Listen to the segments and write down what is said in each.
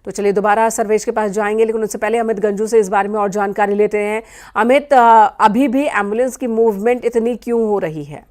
तो चलिए दोबारा सर्वेश के पास जाएंगे, लेकिन उससे पहले अमित गंजू से इस बारे में और जानकारी लेते हैं। अमित, अभी भी एम्बुलेंस की मूवमेंट इतनी क्यों हो रही है?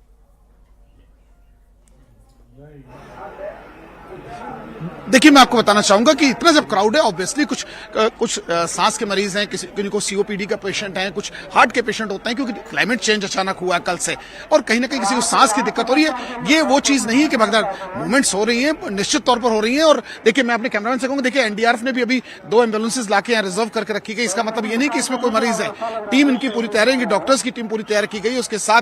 देखिए, मैं आपको बताना चाहूंगा कि इतना जब क्राउड है, ऑब्वियसली कुछ सांस के मरीज हैं, किसी को सीओपीडी का पेशेंट है, कुछ हार्ट के पेशेंट होते हैं, क्योंकि क्लाइमेट चेंज अचानक हुआ है कल से, और कहीं ना कहीं किसी को सांस की दिक्कत हो रही है। ये वो चीज नहीं है कि बगैर मूवमेंट्स हो रही है, निश्चित तौर पर हो रही है। और देखिए, मैं अपने कैमरामैन से कहूंगा, देखिए एनडीआरएफ ने भी अभी 2 एम्बुलेंसेज लाके यहाँ रिजर्व करके रखी गई। इसका मतलब ये नहीं कि इसमें कोई मरीज है, टीम इनकी पूरी तैयार है, इनकी डॉक्टर्स की टीम पूरी तैयार की गई। उसके साथ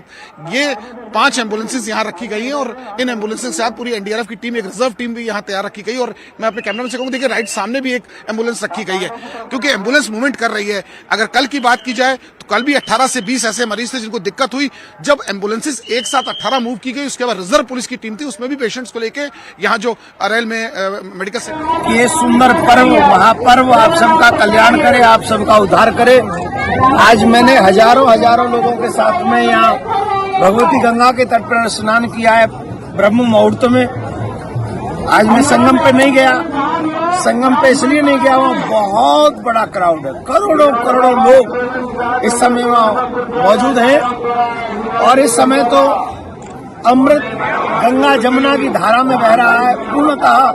ये 5 एम्बुलेंसेज यहाँ रखी गई है, और इन एम्बुलेंसेज के साथ पूरी एनडीआरएफ की टीम, एक रिजर्व टीम भी यहाँ तैयार रखी गई। और मैं अपने कैमरामैन से कहूंगा, देखिए राइट सामने भी एक एम्बुलेंस रखी गई है, क्योंकि एम्बुलेंस मूवमेंट कर रही है। अगर कल की बात की जाए तो कल भी 18 से 20 ऐसे मरीज थे जिनको दिक्कत हुई। जब एम्बुलेंसेज एक साथ 18 मूव की गई, उसके बाद रिजर्व पुलिस की टीम थी, उसमें भी पेशेंट्स को लेके यहाँ जो अरेल में मेडिकल सेंटर। ये सुंदर पर्व, महापर्व आप सबका कल्याण करे, आप सबका उद्धार करे। आज मैंने हजारों लोगों के साथ में यहाँ भगवती गंगा के तट पर स्नान किया है ब्रह्म मुहूर्त में। आज मैं संगम पे नहीं गया, संगम पे इसलिए नहीं गया, वहाँ बहुत बड़ा क्राउड है, करोड़ों लोग इस समय वहाँ मौजूद हैं। और इस समय तो अमृत गंगा जमुना की धारा में बह रहा है पूर्णतः,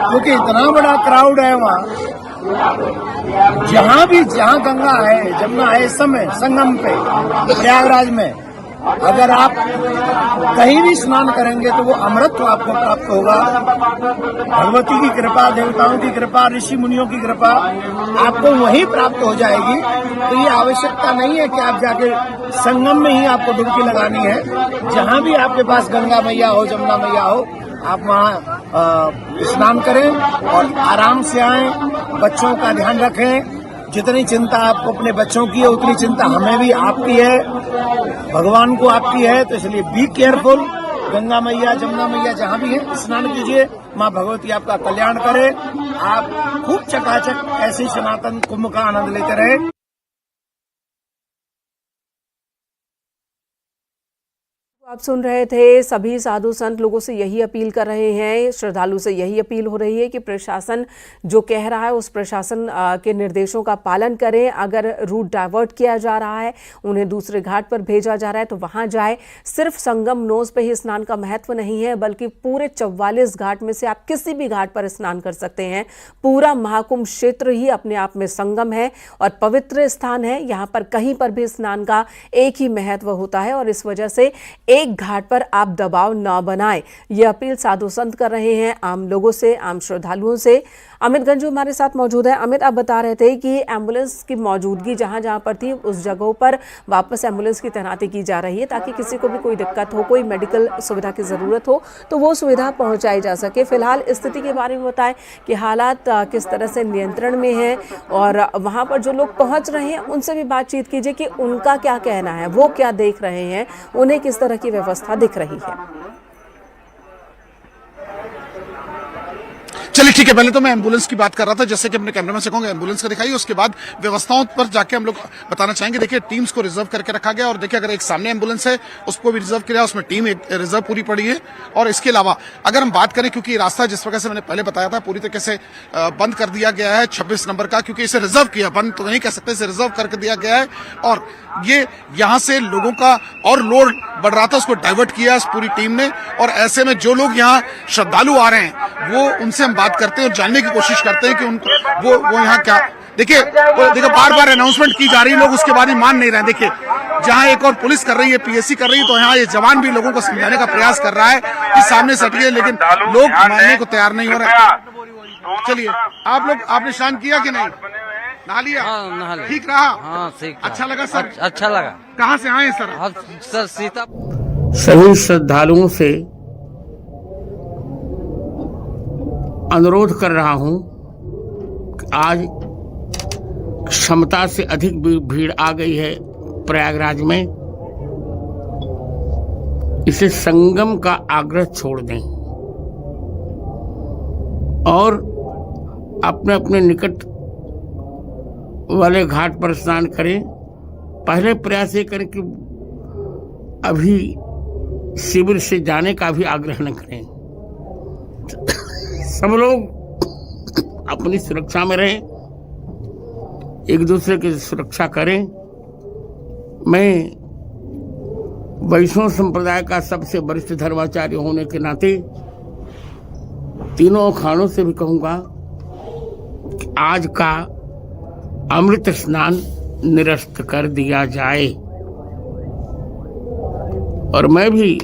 क्योंकि इतना बड़ा क्राउड है वहाँ। जहाँ गंगा है, जमुना है, इस समय संगम पे प्रयागराज में अगर आप कहीं भी स्नान करेंगे तो वो अमृत आपको प्राप्त होगा। भगवती की कृपा, देवताओं की कृपा, ऋषि मुनियों की कृपा आपको वहीं प्राप्त हो जाएगी। तो ये आवश्यकता नहीं है कि आप जाके संगम में ही आपको डुबकी लगानी है। जहां भी आपके पास गंगा मैया हो, जमुना मैया हो, आप वहां स्नान करें और आराम से आएं। बच्चों का ध्यान रखें। जितनी चिंता आपको अपने बच्चों की है, उतनी चिंता हमें भी आपकी है, भगवान को आपकी है। तो इसलिए बी केयरफुल। गंगा मैया, जमुना मैया जहां भी है स्नान कीजिए। माँ भगवती आपका कल्याण करे। आप खूब चकाचक ऐसे सनातन कुंभ का आनंद लेते रहे। आप सुन रहे थे, सभी साधु संत लोगों से यही अपील कर रहे हैं, श्रद्धालु से यही अपील हो रही है कि प्रशासन जो कह रहा है उस प्रशासन के निर्देशों का पालन करें। अगर रूट डाइवर्ट किया जा रहा है, उन्हें दूसरे घाट पर भेजा जा रहा है, तो वहां जाए। सिर्फ संगम नोज पे ही स्नान का महत्व नहीं है, बल्कि पूरे 44 घाट में से आप किसी भी घाट पर स्नान कर सकते हैं। पूरा महाकुंभ क्षेत्र ही अपने आप में संगम है और पवित्र स्थान है। यहाँ पर कहीं पर भी स्नान का एक ही महत्व होता है, और इस वजह से एक घाट पर आप दबाव ना बनाएं, ये अपील साधु संत कर रहे हैं आम लोगों से, आम श्रद्धालुओं से। अमित गंजू हमारे साथ मौजूद है। अमित, आप बता रहे थे कि एम्बुलेंस की मौजूदगी जहां पर थी, उस जगहों पर वापस एम्बुलेंस की तैनाती की जा रही है, ताकि किसी को भी कोई दिक्कत हो, कोई मेडिकल सुविधा की जरूरत हो तो वो सुविधा पहुंचाई जा सके। फिलहाल स्थिति के बारे में बताएं कि हालात किस तरह से नियंत्रण में है, और वहां पर जो लोग पहुंच रहे हैं उनसे भी बातचीत कीजिए कि उनका क्या कहना है, वो क्या देख रहे हैं, उन्हें किस तरह की व्यवस्था दिख रही है। चलिए ठीक है, पहले तो मैं एम्बुलेंस की बात कर रहा था, जैसे कि अपने कैमरामैन से कहूंगा एम्बुलेंस का दिखाइए। उसके बाद व्यवस्थाओं पर जाके हम लोग बताना चाहेंगे। देखिए, टीम्स को रिजर्व करके रखा गया, और देखिए अगर एक सामने एम्बुलेंस है उसको भी रिजर्व किया, उसमें टीम एक रिजर्व पूरी पड़ी है। और इसके अलावा अगर हम बात करें, क्योंकि रास्ता जिस प्रकार से मैंने पहले बताया था पूरी तरीके से बंद कर दिया गया है 26 नंबर का, क्योंकि इसे रिजर्व किया, बंद तो नहीं कह सकते, इसे रिजर्व करके दिया गया है। और ये यहाँ से लोगों का और लोड बढ़ रहा था, उसको डाइवर्ट किया इस पूरी टीम ने। और ऐसे में जो लोग यहाँ श्रद्धालु आ रहे हैं, वो उनसे हम बात करते हैं और जानने की कोशिश करते हैं कि उनको वो यहाँ क्या। देखिए बार अनाउंसमेंट की जा रही है, लोग उसके बाद ही मान नहीं रहे हैं। देखिए, जहां एक और पुलिस कर रही है, पीएससी कर रही है, तो यहाँ ये जवान भी लोगों को समझाने का प्रयास कर रहा है कि सामने से हटिए, लेकिन लोग मानने को तैयार नहीं हो रहे। चलिए, आपने स्नान किया कि नहीं? नहा लिया? हाँ, नहा लिया। ठीक रहा? हाँ, ठीक। अच्छा लगा सर? अच्छा लगा। कहाँ से आए सर? सर सीता। सभी श्रद्धालुओं से अनुरोध कर रहा हूं कि आज क्षमता से अधिक भीड़ आ गई है प्रयागराज में। इसे संगम का आग्रह छोड़ दें और अपने अपने निकट वाले घाट पर स्नान करें। पहले प्रयास ये करें कि अभी शिविर से जाने का भी आग्रह न करें। सब लोग अपनी सुरक्षा में रहें, एक दूसरे की सुरक्षा करें। मैं वैष्णव संप्रदाय का सबसे वरिष्ठ धर्माचार्य होने के नाते तीनों अखाड़ों से भी कहूंगा कि आज का अमृत स्नान निरस्त कर दिया जाए। और मैं भी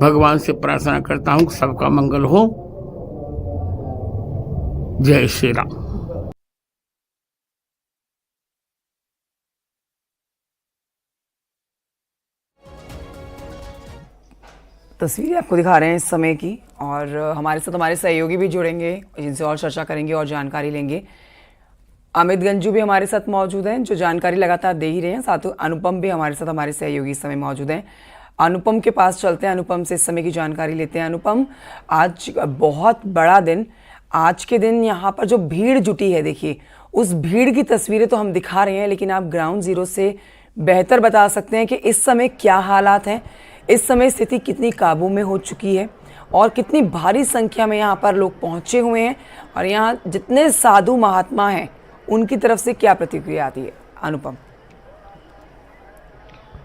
भगवान से प्रार्थना करता हूं कि सबका मंगल हो। जय श्री राम। तस्वीरें आपको दिखा रहे हैं इस समय की, और हमारे साथ हमारे सहयोगी भी जुड़ेंगे, जिनसे और चर्चा करेंगे और जानकारी लेंगे। अमित गंजू भी हमारे साथ मौजूद हैं, जो जानकारी लगातार दे ही रहे हैं। साथ अनुपम भी हमारे साथ, हमारे सहयोगी इस समय मौजूद हैं। अनुपम के पास चलते हैं, अनुपम से इस समय की जानकारी लेते हैं। अनुपम, आज बहुत बड़ा दिन, आज के दिन यहाँ पर जो भीड़ जुटी है, देखिए उस भीड़ की तस्वीरें तो हम दिखा रहे हैं, लेकिन आप ग्राउंड जीरो से बेहतर बता सकते हैं कि इस समय क्या हालात हैं, इस समय स्थिति कितनी काबू में हो चुकी है और कितनी भारी संख्या में यहाँ पर लोग पहुँचे हुए हैं, और यहाँ जितने साधु महात्मा हैं उनकी तरफ से क्या प्रतिक्रिया आती है। अनुपम।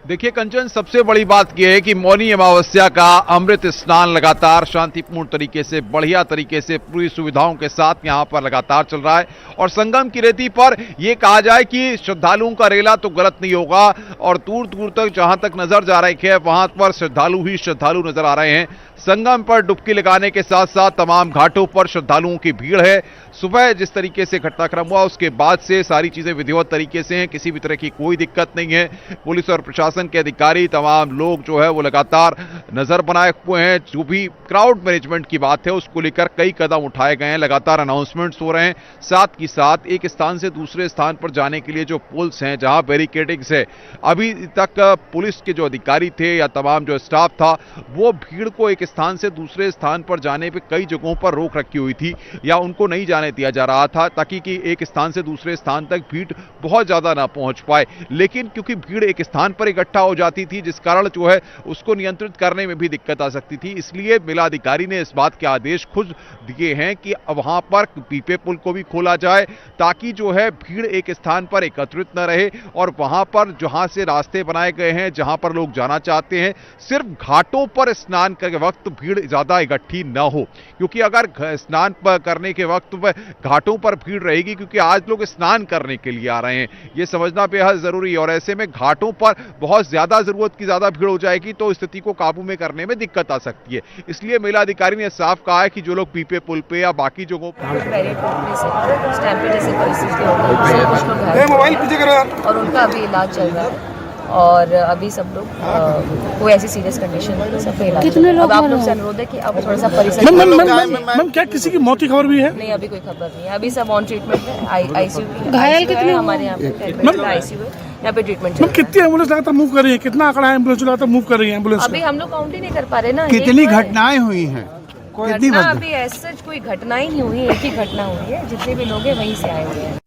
देखिए कंचन, सबसे बड़ी बात यह है कि मौनी अमावस्या का अमृत स्नान लगातार शांतिपूर्ण तरीके से, बढ़िया तरीके से, पूरी सुविधाओं के साथ यहां पर लगातार चल रहा है। और संगम की रेती पर यह कहा जाए कि श्रद्धालुओं का रेला तो गलत नहीं होगा, और दूर दूर तक जहां तक नजर जा रही है वहां पर श्रद्धालु ही श्रद्धालु नजर आ रहे हैं। संगम पर डुबकी लगाने के साथ साथ तमाम घाटों पर श्रद्धालुओं की भीड़ है। सुबह जिस तरीके से घटनाक्रम हुआ उसके बाद से सारी चीजें विधिवत तरीके से हैं, किसी भी तरह की कोई दिक्कत नहीं है। पुलिस और प्रशासन के अधिकारी, तमाम लोग जो है वो लगातार नजर बनाए हुए हैं। जो भी क्राउड मैनेजमेंट की बात है उसको लेकर कई कदम उठाए गए हैं, लगातार अनाउंसमेंट्स हो रहे हैं। साथ ही साथ एक स्थान से दूसरे स्थान पर जाने के लिए जो पुल्स हैं, जहां बैरिकेडिंग्स है, अभी तक पुलिस के जो अधिकारी थे या तमाम जो स्टाफ था वो भीड़ को एक स्थान से दूसरे स्थान पर जाने पे कई जगहों पर रोक रखी हुई थी या उनको नहीं जाने दिया जा रहा था, ताकि कि एक स्थान से दूसरे स्थान तक भीड़ बहुत ज्यादा ना पहुंच पाए। लेकिन क्योंकि भीड़ एक स्थान पर इकट्ठा हो जाती थी, जिस कारण जो है उसको नियंत्रित करने में भी दिक्कत आ सकती थी, इसलिए मेलाधिकारी ने इस बात के आदेश खुद दिए हैं कि वहां पर पीपे पुल को भी खोला जाए, ताकि जो है भीड़ एक स्थान पर एकत्रित न रहे और वहां पर जहां से रास्ते बनाए गए हैं, जहां पर लोग जाना चाहते हैं, सिर्फ घाटों पर स्नान के वक्त भीड़ ज्यादा इकट्ठी न हो। क्योंकि अगर स्नान करने के वक्त घाटों पर भीड़ रहेगी, क्योंकि आज लोग स्नान करने के लिए आ रहे हैं, यह समझना बेहद जरूरी है। और ऐसे में घाटों पर बहुत ज्यादा जरूरत की ज्यादा भीड़ हो जाएगी तो स्थिति को काबू में करने में दिक्कत आ सकती है। इसलिए मेला अधिकारी ने साफ कहा है कि जो लोग पीपे पुल पे या बाकी जगहों और उनका अभी इलाज चल रहा है, और अभी सब लोग कोई ऐसी सीरियस कंडीशन नहीं, सब पे इलाज। अब आप लोग से अनुरोध है कि आप थोड़ा सा परिसर। मैम क्या किसी की मौत की खबर भी है? नहीं, अभी कोई खबर नहीं है, अभी सब ऑन ट्रीटमेंट है। आईसीयू घायल कितने हमारे यहाँ पे आईसीयू है, यहाँ पे ट्रीटमेंट चल रहा है। कितनी एम्बुलेंस लगातार मूव कर रही है? कितना आंकड़ा है एम्बुलेंस लगातार मूव कर रही है एम्बुलेंस? अभी हम लोग काउंट ही नहीं कर पा रहे ना। कितनी घटनाएं हुई हैं? घटना अभी ऐसा कोई घटना ही नहीं हुई, एक ही घटना हुई है, जितने भी लोग हैं वहीं से आए हुए हैं।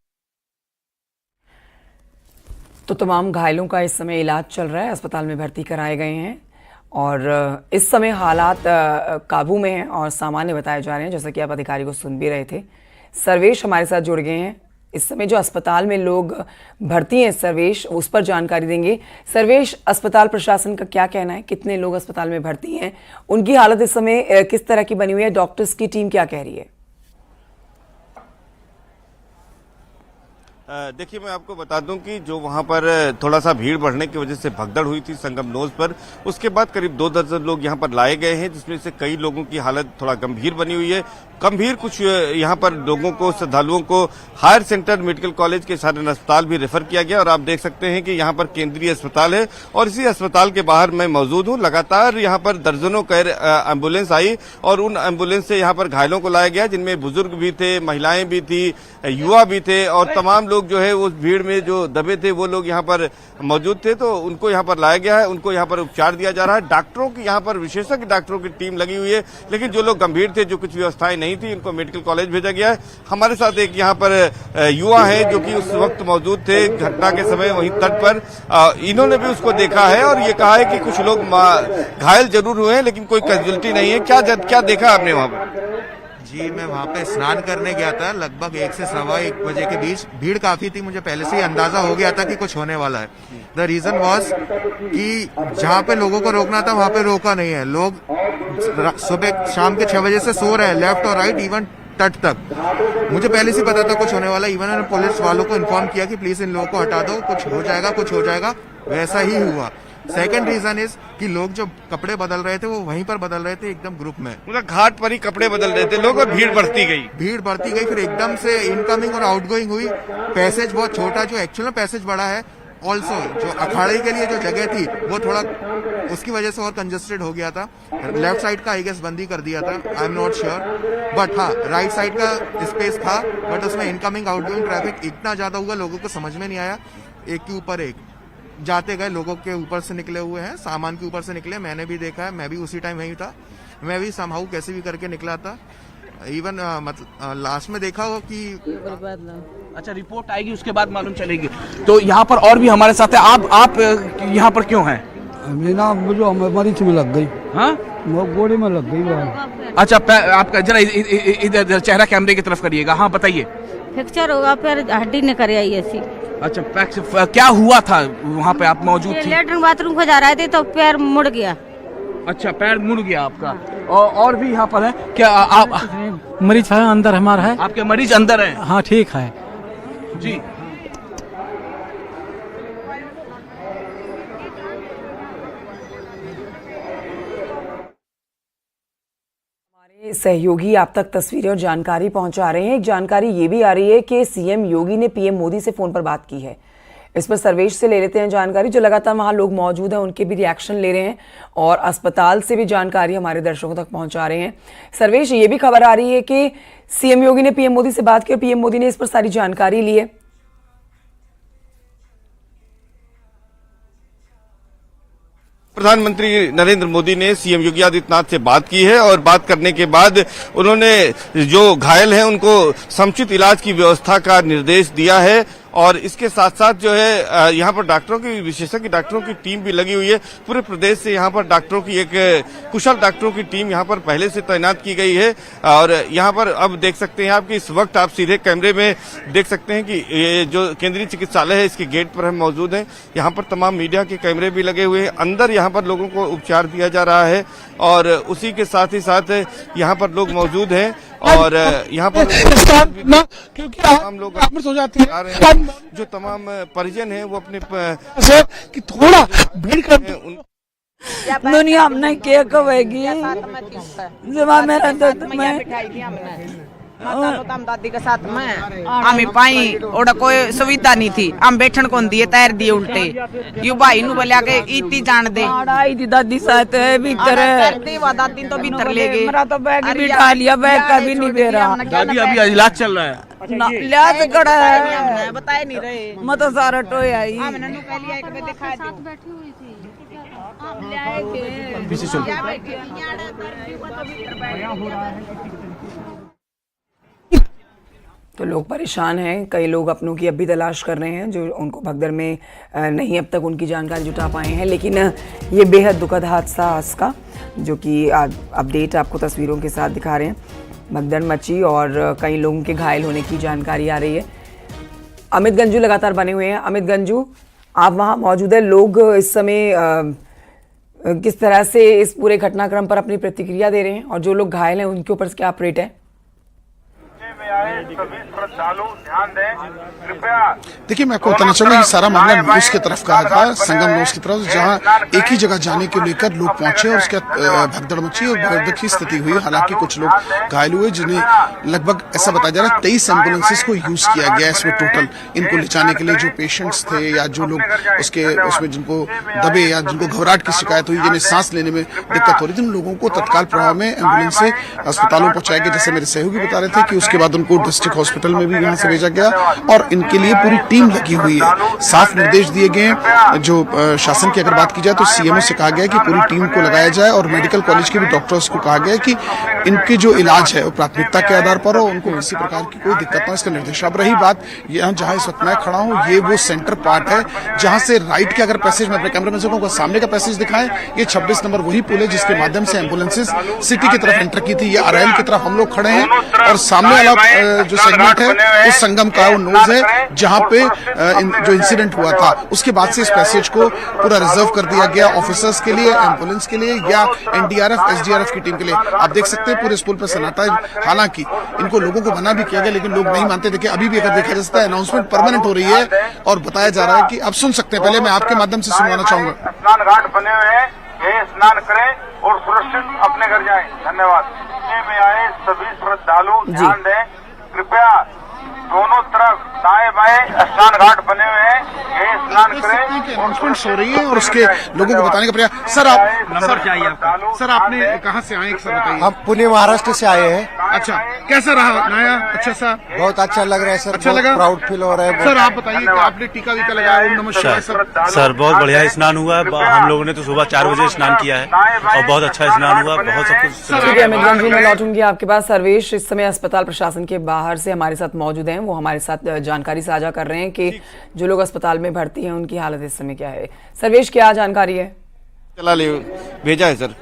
तो तमाम घायलों का इस समय इलाज चल रहा है, अस्पताल में भर्ती कराए गए हैं और इस समय हालात काबू में हैं और सामान्य बताए जा रहे हैं, जैसा कि आप अधिकारी को सुन भी रहे थे। सर्वेश हमारे साथ जुड़ गए हैं। इस समय जो अस्पताल में लोग भर्ती हैं, सर्वेश उस पर जानकारी देंगे। सर्वेश, अस्पताल प्रशासन का क्या कहना है, कितने लोग अस्पताल में भर्ती हैं, उनकी हालत इस समय किस तरह की बनी हुई है, डॉक्टर्स की टीम क्या कह रही है? देखिए, मैं आपको बता दूं कि जो वहां पर थोड़ा सा भीड़ बढ़ने की वजह से भगदड़ हुई थी संगम नोज पर, उसके बाद करीब 2 दर्जन लोग यहां पर लाए गए हैं, जिसमें से कई लोगों की हालत थोड़ा गंभीर बनी हुई है। गंभीर कुछ यहां पर लोगों को, श्रद्धालुओं को हायर सेंटर मेडिकल कॉलेज के साधारण अस्पताल भी रेफर किया गया। और आप देख सकते हैं कि यहां पर केंद्रीय अस्पताल है और इसी अस्पताल के बाहर मैं मौजूद हूं। लगातार यहां पर दर्जनों एम्बुलेंस आई और उन एम्बुलेंस से यहां पर घायलों को लाया गया, जिनमें बुजुर्ग भी थे, महिलाएं भी थी, युवा भी थे और तमाम लोग जो है उस भीड़ में जो दबे थे वो लोग यहाँ पर मौजूद थे। तो उनको यहाँ पर लाया गया है, उनको यहाँ पर उपचार दिया जा रहा है। डॉक्टरों की यहाँ पर विशेषज्ञ डॉक्टरों की टीम लगी हुई है, लेकिन जो लोग गंभीर थे, जो कुछ व्यवस्थाएं नहीं थी, इनको मेडिकल कॉलेज भेजा गया है। हमारे साथ एक यहाँ पर युवा है जो कि उस वक्त मौजूद थे घटना के समय वहीं तट पर। इन्होंने भी उसको देखा है और ये कहा है कि कुछ लोग घायल जरूर हुए हैं लेकिन कोई कैजुअल्टी नहीं है। क्या देखा आपने वहां पर? जी मैं वहाँ पे स्नान करने गया था लगभग 1 से 1:15 बजे के बीच। भीड़ काफी थी, मुझे पहले से ही अंदाजा हो गया था कि कुछ होने वाला है। द रीजन वॉज कि जहाँ पे लोगों को रोकना था वहाँ पे रोका नहीं है। लोग सुबह शाम के 6 बजे से सो रहे हैं, लेफ्ट और राइट, इवन तट तक। मुझे पहले से पता था कुछ होने वाला। इवन मैंने पुलिस वालों को इन्फॉर्म किया कि प्लीज इन लोगों को हटा दो, कुछ हो जाएगा कुछ हो जाएगा। वैसा ही हुआ। सेकंड रीजन इज कि लोग जो कपड़े बदल रहे थे वो वहीं पर बदल रहे थे, एकदम ग्रुप में। मतलब घाट पर ही कपड़े बदल रहे थे लोग और भीड़ बढ़ती गई। फिर एकदम से इनकमिंग और आउटगोइंग हुई। पैसेज बहुत छोटा, जो एक्चुअल में पैसेज बड़ा है। ऑल्सो जो अखाड़े के लिए जो जगह थी वो थोड़ा उसकी वजह से और कंजेस्टेड हो गया था। लेफ्ट साइड का आई गेस बंद ही कर दिया था, I am not sure. But हाँ, राइट साइड का स्पेस था, बट उसमें इनकमिंग आउटगोइंग ट्रैफिक इतना ज्यादा हुआ, लोगों को समझ में नहीं आया। एक के ऊपर एक जाते गए, लोगों के ऊपर से निकले हुए हैं, सामान के ऊपर से निकले। मैंने भी देखा है, मैं भी उसी टाइम वहीं था। मैं भी समहाउ कैसे भी करके निकला था। इवन मतलब लास्ट में देखा हो कि अच्छा रिपोर्ट आएगी उसके बाद मालूम चलेगी। तो यहाँ पर और भी हमारे साथ है। आप यहाँ पर क्यों हैं? ना जो मरीज में लग गई। हाँ, वो गोली में लग गई। अच्छा आपका जरा इधर चेहरा कैमरे की तरफ करिएगा। हाँ बताइए। फ्रैक्चर होगा, पैर हड्डी ने कर आई ऐसी। अच्छा क्या हुआ था वहाँ पे, आप मौजूद थी? लेटरिन बाथरूम को जा रहे थे तो पैर मुड़ गया। अच्छा पैर मुड़ गया आपका। और भी यहाँ पर है क्या? आप मरीज है अंदर हमारा है। आपके मरीज अंदर है? हाँ ठीक है जी। सहयोगी आप तक तस्वीरें और जानकारी पहुंचा रहे हैं। एक जानकारी ये भी आ रही है कि सीएम योगी ने पीएम मोदी से फोन पर बात की है। इस पर सर्वेश से ले लेते हैं जानकारी, जो लगातार वहां लोग मौजूद हैं, उनके भी रिएक्शन ले रहे हैं और अस्पताल से भी जानकारी हमारे दर्शकों तक पहुंचा रहे हैं। सर्वेश, ये भी खबर आ रही है कि सीएम योगी ने पीएम मोदी से बात की और पीएम मोदी ने इस पर सारी जानकारी ली है। प्रधानमंत्री नरेंद्र मोदी ने सीएम योगी आदित्यनाथ से बात की है और बात करने के बाद उन्होंने जो घायल हैं उनको समुचित इलाज की व्यवस्था का निर्देश दिया है। और इसके साथ साथ जो है यहाँ पर डॉक्टरों की, विशेषज्ञ डॉक्टरों की टीम भी लगी हुई है। पूरे प्रदेश से यहाँ पर डॉक्टरों की एक कुशल डॉक्टरों की टीम यहाँ पर पहले से तैनात की गई है। और यहाँ पर अब देख सकते हैं आप कि इस वक्त आप सीधे कैमरे में देख सकते हैं कि ये जो केंद्रीय चिकित्सालय है इसके गेट पर हम मौजूद हैं। यहाँ पर तमाम मीडिया के कैमरे भी लगे हुए हैं। अंदर यहाँ पर लोगों को उपचार दिया जा रहा है और उसी के साथ ही साथ यहाँ पर लोग मौजूद हैं और यहाँ पर क्योंकि तमाम लोग हो जाती आ रहे हैं। जो तमाम परिजन हैं वो अपने कि थोड़ा भीड़ कर दुनिया हमने क्या कहेगी जब मेरा दर्द में दादी के साथ में हमें पाई और कोई सुविधा नहीं थी। हम बैठन कौन दिए, तैर दिए उल्टे। यू भाई नु बोलिया के इतनी जान दे आई दादी साथ है भीतर दादी तो भीतर ले गए। मेरा तो बैग बिठा लिया, बैग का भी नहीं दे रहा। दादी अभी इलाज चल रहा है। इलाज कड़ा है, बताए नहीं रहे। मैं तो सारा टोए आई। हमने नु पहले एक बार दिखा दो। बैठी हुई थी हम ले आए के पीछे चलो। तो लोग परेशान हैं, कई लोग अपनों की अब भी तलाश कर रहे हैं जो उनको भगदड़ में नहीं अब तक उनकी जानकारी जुटा पाए हैं। लेकिन ये बेहद दुखद हादसा आज का, जो कि अपडेट आपको तस्वीरों के साथ दिखा रहे हैं। भगदड़ मची और कई लोगों के घायल होने की जानकारी आ रही है। अमित गंजू लगातार बने हुए हैं। अमित गंजू, आप वहाँ मौजूद है। लोग इस समय किस तरह से इस पूरे घटनाक्रम पर अपनी प्रतिक्रिया दे रहे हैं और जो लोग घायल हैं उनके ऊपर क्या अपडेट है? देखिए, मैं आपको बताना चाहूंगा, ये सारा मामला नोस की तरफ का था, संगम नोस की तरफ, जहां एक ही जगह जाने को लेकर लोग पहुंचे और उसके बाद भगदड़ मची और भगदड़ की स्थिति हुई। हालांकि कुछ लोग घायल हुए, जिन्हें लगभग ऐसा बताया जा रहा है 23 एम्बुलेंसेस को यूज किया गया इसमें टोटल, इनको ले जाने के लिए। जो पेशेंट्स थे या जो लोग उसमें जिनको दबे या जिनको घबराहट की शिकायत हुई, जिन्हें सांस लेने में दिक्कत हो रही थी, उन लोगों को तत्काल प्रभाव में एम्बुलेंस से अस्पतालों पहुंचाया गया। जैसे मेरे सहयोगी बता रहे थे कि उसके बाद उनको डिस्ट्रिक्ट हॉस्पिटल में भी यहाँ से भेजा गया और इनके लिए पूरी टीम लगी हुई है। साफ निर्देश दिए गए जो शासन की अगर बात की जाए तो सीएमओ से कहा गया है कि पूरी टीम को लगाया जाए और मेडिकल कॉलेज के भी डॉक्टर्स को कहा गया है कि इनके जो इलाज है वो प्राथमिकता के आधार पर हो, उनको किसी प्रकार की कोई दिक्कत ना, इसका निर्देश। अब रही बात यहाँ जहाँ इस वक्त मैं खड़ा हूँ, ये वो सेंटर पार्ट है जहाँ से राइट के अगर पैसेज में अपने कैमरामैन से कहूँगा सामने का पैसेज दिखाएं, ये 26 नंबर वही पुल है जिसके माध्यम से एम्बुलेंसेज सिटी की तरफ एंटर की थी। ये अरैल की तरफ हम लोग खड़े हैं और सामने वाला जो सेगमेंट है उस संगम का वो नोज है जहाँ पे जो इंसिडेंट हुआ था। उसके बाद से इस पैसेज को पूरा रिजर्व कर दिया गया ऑफिसर्स के लिए, एम्बुलेंस के लिए या एनडीआरएफ एसडीआरएफ की टीम के लिए। आप देख सकते हैं पूरे इस पुल पर सन्नाटा है। हालांकि इनको लोगों को मना भी किया गया लेकिन लोग नहीं मानते। देखिए अभी भी अगर देखा जा सकता है अनाउंसमेंट परमानेंट हो रही है और बताया जा रहा है कि अब सुन सकते हैं। पहले मैं आपके माध्यम से सुनवाना चाहूंगा। स्नान घाट बने हुए हैं, ये स्नान करें और सुरक्षित अपने घर जाएं। धन्यवाद। में आए सभी श्रद्धालु ध्यान दें, कृपया दोनों तरफ दाएं बाएं स्नान घाट बने हुए हैं, ये स्नान करें। अनाउंसमेंट हो रही है और उसके लोगों को बताने का प्रयास। सर आपने कहाँ से आए सर बताइए। हम पुणे महाराष्ट्र से आए हैं। अच्छा, कैसा रहा नया? अच्छा सा, बहुत अच्छा लग रहा है सर, अच्छा लगा, प्राउड फील हो रहा है। सर आप बताइए कि आपने टीका वीका लगाया? नमस्कार सर, बहुत बढ़िया स्नान हुआ। हम लोगों ने तो सुबह 4 बजे स्नान किया है और बहुत अच्छा स्नान हुआ, बहुत सब कुछ। ठीक है, अमित जी मैं लौटूंगी आपके पास। सर्वेश इस समय अस्पताल प्रशासन के बाहर से हमारे साथ मौजूद हैं, वो हमारे साथ जानकारी साझा कर रहे हैं कि जो लोग अस्पताल में भर्ती हैं उनकी हालत इस समय क्या है। सर्वेश, क्या जानकारी है? चला ले भेजा है सर।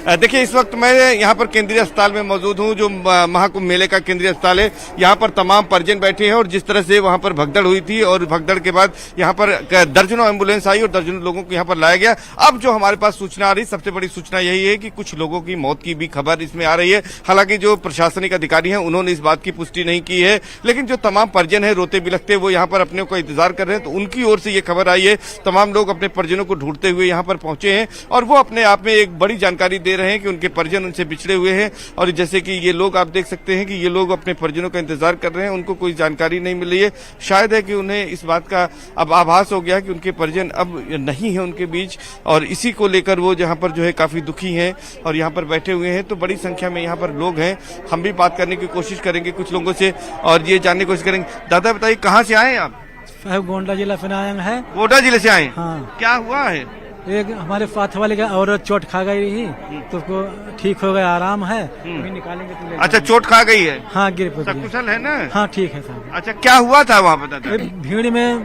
देखिए इस वक्त मैं यहाँ पर केंद्रीय अस्पताल में मौजूद हूँ, जो महाकुंभ मेले का केंद्रीय अस्पताल है। यहाँ पर तमाम परिजन बैठे हैं और जिस तरह से वहाँ पर भगदड़ हुई थी और भगदड़ के बाद यहाँ पर दर्जनों एम्बुलेंस आई और दर्जनों लोगों को यहाँ पर लाया गया। अब जो हमारे पास सूचना आ रही, सबसे बड़ी सूचना यही है कि कुछ लोगों की मौत की भी खबर इसमें आ रही है। हालांकि जो प्रशासनिक अधिकारी हैं उन्होंने इस बात की पुष्टि नहीं की है, लेकिन जो तमाम परिजन है रोते बिलखते वो यहाँ पर अपने को इंतजार कर रहे हैं, तो उनकी ओर से ये खबर आई है। तमाम लोग अपने परिजनों को ढूंढते हुए यहाँ पर पहुंचे हैं और वो अपने आप में एक बड़ी जानकारी दे रहे हैं कि उनके परिजन उनसे बिछड़े हुए हैं। और जैसे कि ये लोग, आप देख सकते हैं कि ये लोग अपने परिजनों का इंतजार कर रहे हैं, उनको कोई जानकारी नहीं मिल रही है। शायद है कि उन्हें इस बात का अब आभास हो गया कि उनके परिजन अब नहीं है उनके बीच, और इसी को लेकर वो यहाँ पर जो है काफी दुखी हैं और यहाँ पर बैठे हुए हैं। तो बड़ी संख्या में यहाँ पर लोग हैं। हम भी बात करने की कोशिश करेंगे कुछ लोगों से और ये जानने की कोशिश करेंगे। दादा बताइए, कहाँ से आए आप? गोंडा जिला से आए हैं। गोंडा जिले से आए? हाँ। क्या हुआ है? एक हमारे साथ वाले का औरत चोट खा गई थी, तो उसको ठीक हो गया, आराम है, निकालेंगे तो। अच्छा, चोट खा गई है? हाँ, गिर पड़ी। सकुशल है ना? हाँ ठीक है सर। अच्छा, क्या हुआ था वहाँ पर? भीड़ में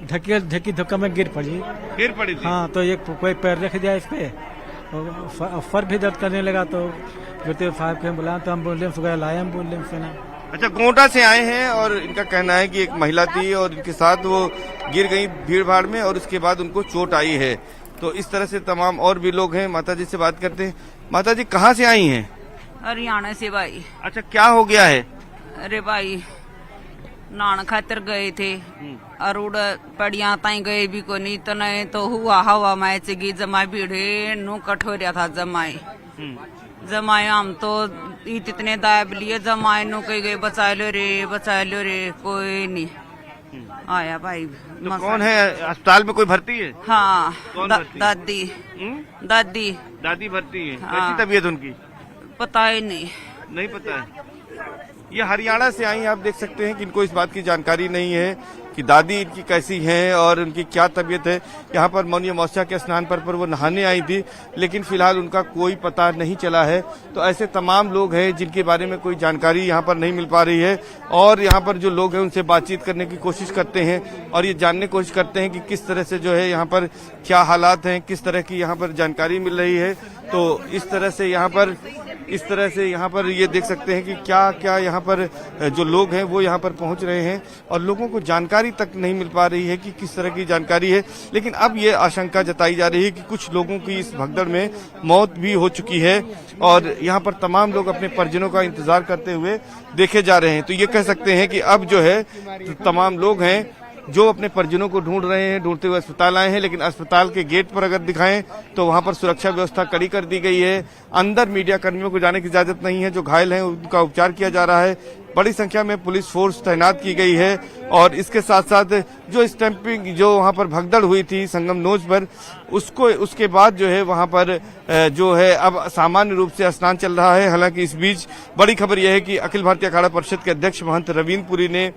धक्की धक्का में गिर पड़ी थी। हाँ, तो एक कोई पैर रख दिया इस पे, फर भी दर्द करने लगा, तो गिरते साहब के बुलाया तो एम्बुलेंस वगैरह लाया, एम्बुलेंस से ना। अच्छा, गोंडा से आए हैं और इनका कहना है कि एक महिला थी और इनके साथ वो गिर गई भीड़ भाड़ में और उसके बाद उनको चोट आई है। तो इस तरह से तमाम और भी लोग हैं। माता जी से बात करते हैं। माता जी, कहाँ से आई हैं? हरियाणा से भाई। अच्छा, क्या हो गया है? अरे भाई, नान खातर गए थे और उड़ पड़िया ताई गए भी को नहीं, तो नहीं तो हुआ हवा मैच की जमाए भीड़े नु कठोरिया था जमाए हम तो इतने दाब लिए जमाए नु कही गए बचा लो रे, कोई नहीं आया भाई। तो कौन है अस्पताल में? कोई भर्ती है? हाँ, दादी भर्ती है। हाँ। कैसी तबीयत उनकी? पता ही नहीं पता है। ये हरियाणा से आई, आप देख सकते हैं कि इनको इस बात की जानकारी नहीं है कि दादी इनकी कैसी है और उनकी क्या तबीयत है। यहाँ पर मौनी अमावस्या के स्नान पर वो नहाने आई थी, लेकिन फिलहाल उनका कोई पता नहीं चला है। तो ऐसे तमाम लोग हैं जिनके बारे में कोई जानकारी यहाँ पर नहीं मिल पा रही है और यहाँ पर जो लोग हैं उनसे बातचीत करने की कोशिश करते हैं और ये जानने की कोशिश करते हैं कि किस तरह से जो है यहाँ पर क्या हालात हैं, किस तरह की यहाँ पर जानकारी मिल रही है। तो इस तरह से यहाँ पर ये देख सकते हैं कि क्या क्या यहाँ पर जो लोग हैं वो यहाँ पर पहुँच रहे हैं और लोगों को जानकारी तक नहीं मिल पा रही है कि किस तरह की जानकारी है। लेकिन अब ये आशंका जताई जा रही है कि कुछ लोगों की इस भगदड़ में मौत भी हो चुकी है और यहाँ पर तमाम लोग अपने परिजनों का इंतजार करते हुए देखे जा रहे हैं। तो ये कह सकते हैं कि अब जो है तमाम लोग हैं जो अपने परिजनों को ढूंढ रहे हैं, ढूंढते हुए अस्पताल आए हैं। लेकिन अस्पताल के गेट पर अगर दिखाएं तो वहां पर सुरक्षा व्यवस्था कड़ी कर दी गई है। अंदर मीडिया कर्मियों को जाने की इजाजत नहीं है। जो घायल हैं उनका उपचार किया जा रहा है। बड़ी संख्या में पुलिस फोर्स तैनात की गई है और इसके साथ साथ जो स्टैंपिंग जो वहां पर भगदड़ हुई थी संगम नोज पर, उसके बाद जो है वहां पर जो है अब सामान्य रूप से स्नान चल रहा है। हालांकि इस बीच बड़ी खबर यह है कि अखिल भारतीय अखाड़ा परिषद के अध्यक्ष महंत रवींद्र पुरी ने